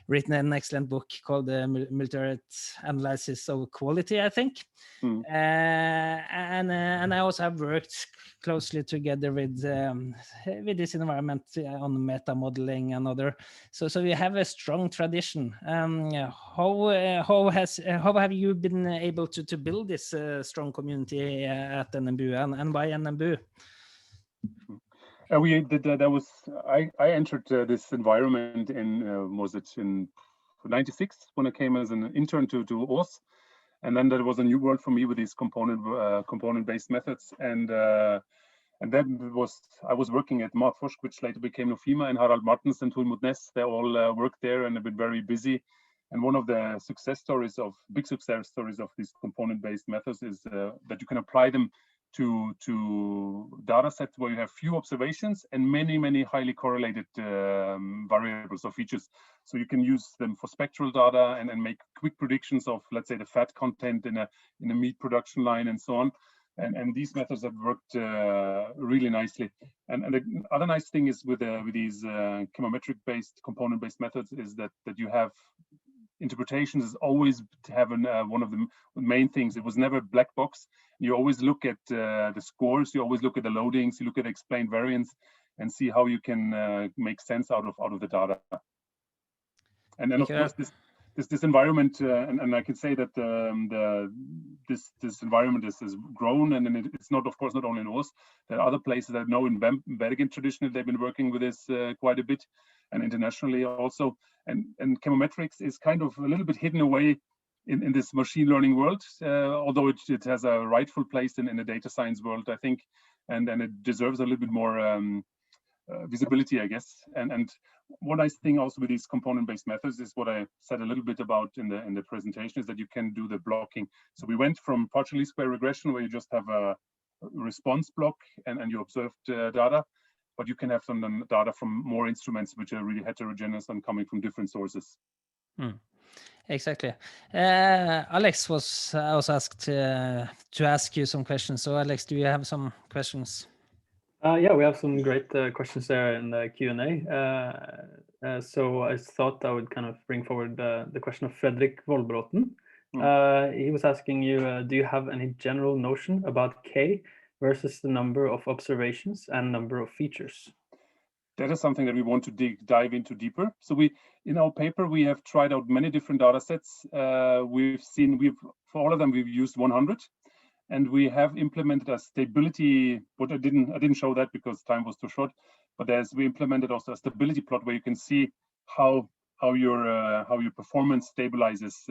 written an excellent book called the Multivariate Analysis of Quality, I think. And I also have worked closely together with this environment on meta modeling and other. So we have a strong tradition. How have you been able to build this strong community at NMBU, and why NMBU? We did that. I entered this environment in was it in '96 when I came as an intern to OS, and then that was a new world for me with these component-based methods. And then I was working at Markforsk, which later became Nofima, and Harald Martens and Tormod Næss. They all worked there and have been very busy. And one of the big success stories of these component-based methods is that you can apply them to data sets where you have few observations and many highly correlated variables or features. So you can use them for spectral data and make quick predictions of, let's say, the fat content in a meat production line and so on. And these methods have worked really nicely. And the other nice thing is with these chemometric-based, component-based methods is that you have interpretations is always having one of the main things. It was never black box. You always look at the scores. You always look at the loadings. You look at explained variance and see how you can make sense out of the data. And then of course this environment, and I can say that this environment has grown, and it's not, of course, not only in OS. There are other places that know in Bergen traditionally they've been working with this quite a bit, and internationally also. And chemometrics is kind of a little bit hidden away in this machine learning world, although it has a rightful place in the data science world, I think, and it deserves a little bit more visibility, I guess. And one nice thing also with these component-based methods is what I said a little bit about in the presentation, is that you can do the blocking. So we went from partial least square regression, where you just have a response block and you observed data, but you can have some data from more instruments which are really heterogeneous and coming from different sources. Exactly. Alex was also asked to ask you some questions. So Alex, do you have some questions? Yeah, we have some great questions there in the Q&A. So I thought I would kind of bring forward the question of Fredrik Volbråten. He was asking you, do you have any general notion about K versus the number of observations and number of features? That is something that we want to dive into deeper. So in our paper, we have tried out many different data sets. For all of them, we've used 100. And we have implemented a stability, but I didn't show that because time was too short. But we implemented also a stability plot where you can see how your performance stabilizes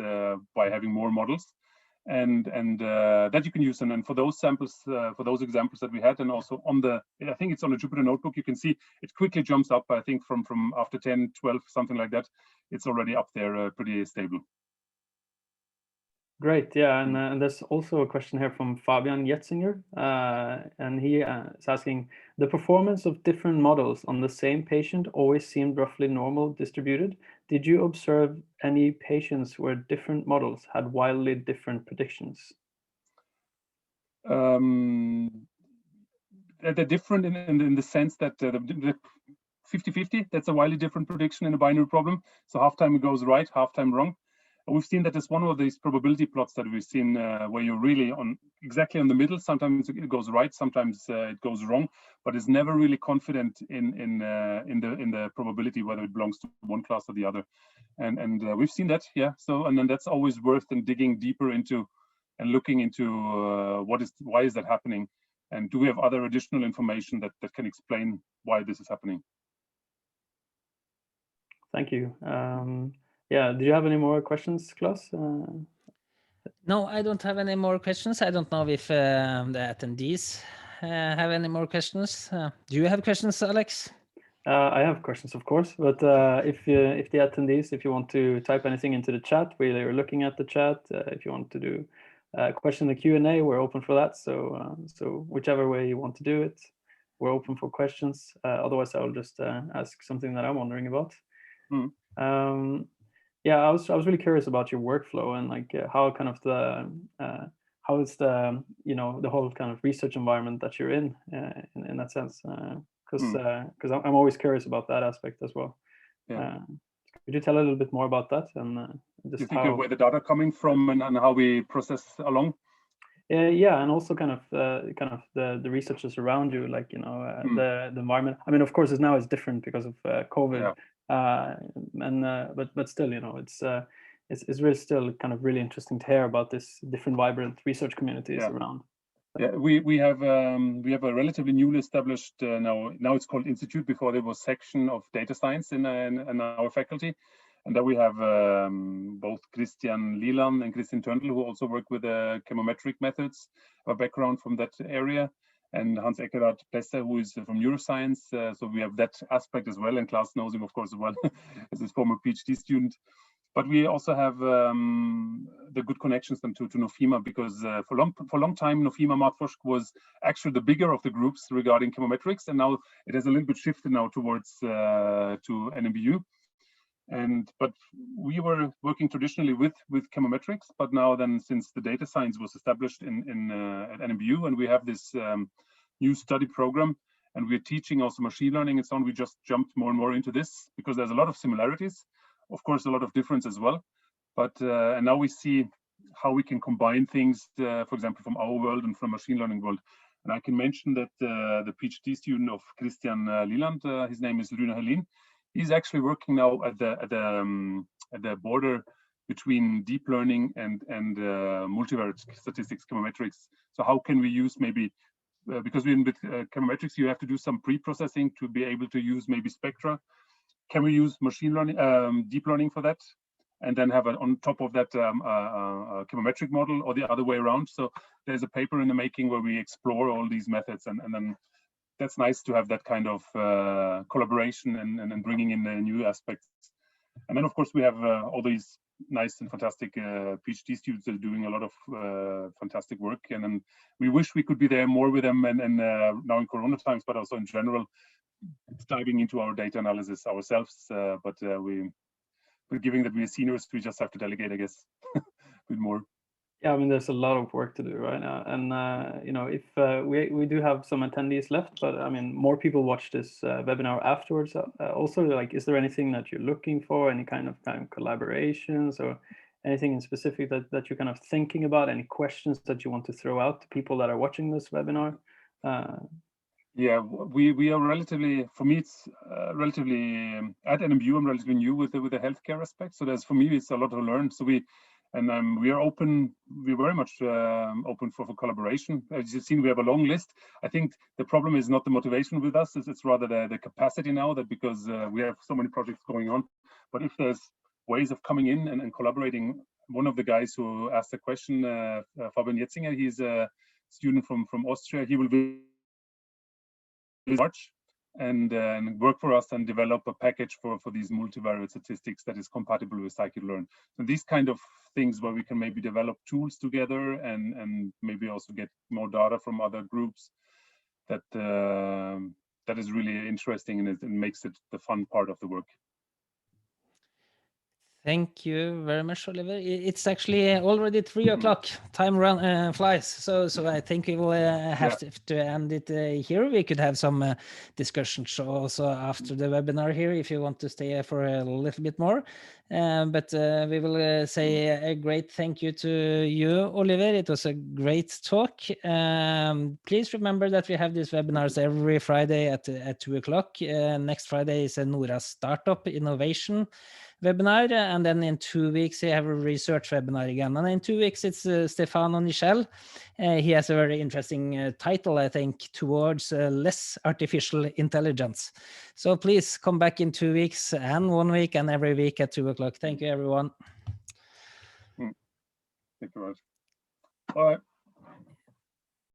by having more models, and that you can use. And then for those samples, for those examples that we had, and also I think it's on the Jupyter Notebook, you can see it quickly jumps up. I think from after 10, 12, something like that, it's already up there, pretty stable. Great, yeah, and there's also a question here from Fabian Jetzinger, and he is asking, the performance of different models on the same patient always seemed roughly normal distributed. Did you observe any patients where different models had wildly different predictions? They're different in the sense that the 50-50, that's a wildly different prediction in a binary problem. So half time it goes right, half time wrong. We've seen that as one of these probability plots that we've seen where you're really exactly on the middle. Sometimes it goes right, sometimes it goes wrong, but it's never really confident in the probability whether it belongs to one class or the other. And we've seen that, yeah. So and then that's always worth digging deeper into and looking into why is that happening, and do we have other additional information that can explain why this is happening. Thank you. Yeah, do you have any more questions, Klaus? No, I don't have any more questions. I don't know if the attendees have any more questions. Do you have questions, Alex? I have questions, of course, but if the attendees, if you want to type anything into the chat, we're looking at the chat. If you want to do a question in the Q&A, we're open for that. So so whichever way you want to do it, we're open for questions. Otherwise, I'll just ask something that I'm wondering about. Yeah, I was really curious about your workflow and like how kind of the how is the the whole kind of research environment that you're in that sense. Because I'm always curious about that aspect as well. Yeah. Could you tell a little bit more about that and just you think of where the data are coming from and how we process along? Yeah, and also kind of the researchers around you, like the environment. I mean, of course, now it's different because of COVID, but still, it's really still kind of really interesting to hear about this different vibrant research communities around. Yeah, we have a relatively newly established now it's called Institute. Before there was section of data science in our faculty, and there we have both Christian Liland and Christian Törndl, who also work with chemometric methods, a background from that area, and Hans Eckerhard Plesse, who is from neuroscience. So we have that aspect as well, and Klaus knows him, of course, as well as his former PhD student. But we also have the good connections to Nofima, because for a long time, Nofima Matforsk was actually the bigger of the groups regarding chemometrics, and now it has a little bit shifted now towards to NMBU. But we were working traditionally with chemometrics, but now then, since the data science was established at NMBU, and we have this new study program, and we're teaching also machine learning and so on, we just jumped more and more into this because there's a lot of similarities. Of course, a lot of difference as well, but and now we see how we can combine things, for example, from our world and from machine learning world. And I can mention that the PhD student of Christian Liland, his name is Rune Helin. He's actually working now at the border between deep learning and multivariate statistics, chemometrics. So how can we use maybe because with chemometrics you have to do some pre-processing to be able to use maybe spectra. Can we use machine learning, deep learning for that, and then have on top of that a chemometric model, or the other way around? So there's a paper in the making where we explore all these methods, and then that's nice to have that kind of collaboration and bringing in new aspects. And then, of course, we have all these nice and fantastic PhD students that are doing a lot of fantastic work, and then we wish we could be there more with them, and now in Corona times, but also in general, diving into our data analysis ourselves, but we're giving that we're seniors, we just have to delegate, I guess, a bit more. Yeah, I mean, there's a lot of work to do right now, and if we do have some attendees left, but I mean, more people watch this webinar afterwards. Also, like, is there anything that you're looking for, any kind of collaborations or anything in specific that you're kind of thinking about? Any questions that you want to throw out to people that are watching this webinar? Yeah, we are relatively, for me, it's relatively at NMBU, I'm relatively new with the healthcare aspect. So for me, it's a lot to learn. So we are open, we're very much open for collaboration. As you've seen, we have a long list. I think the problem is not the motivation with us, it's rather the capacity now, that because we have so many projects going on. But if there's ways of coming in and collaborating, one of the guys who asked the question, Fabian Jetzinger, he's a student from Austria. He will be March and work for us and develop a package for these multivariate statistics that is compatible with scikit-learn. So these kind of things where we can maybe develop tools together and maybe also get more data from other groups, that is really interesting, and it makes it the fun part of the work. Thank you very much, Oliver. It's actually already 3 o'clock. Time flies. So I think we will have to end it here. We could have some discussions also after the webinar here if you want to stay for a little bit more. But we will say a great thank you to you, Oliver. It was a great talk. Please remember that we have these webinars every Friday at 2 o'clock. Next Friday is a NORA Startup Innovation webinar, and then in 2 weeks we have a research webinar again, and in 2 weeks it's Stefano Nichel. He has a very interesting title, I think, towards less artificial intelligence. So please come back in 2 weeks and 1 week and every week at 2 o'clock. Thank you, everyone. Thank you very much. Bye.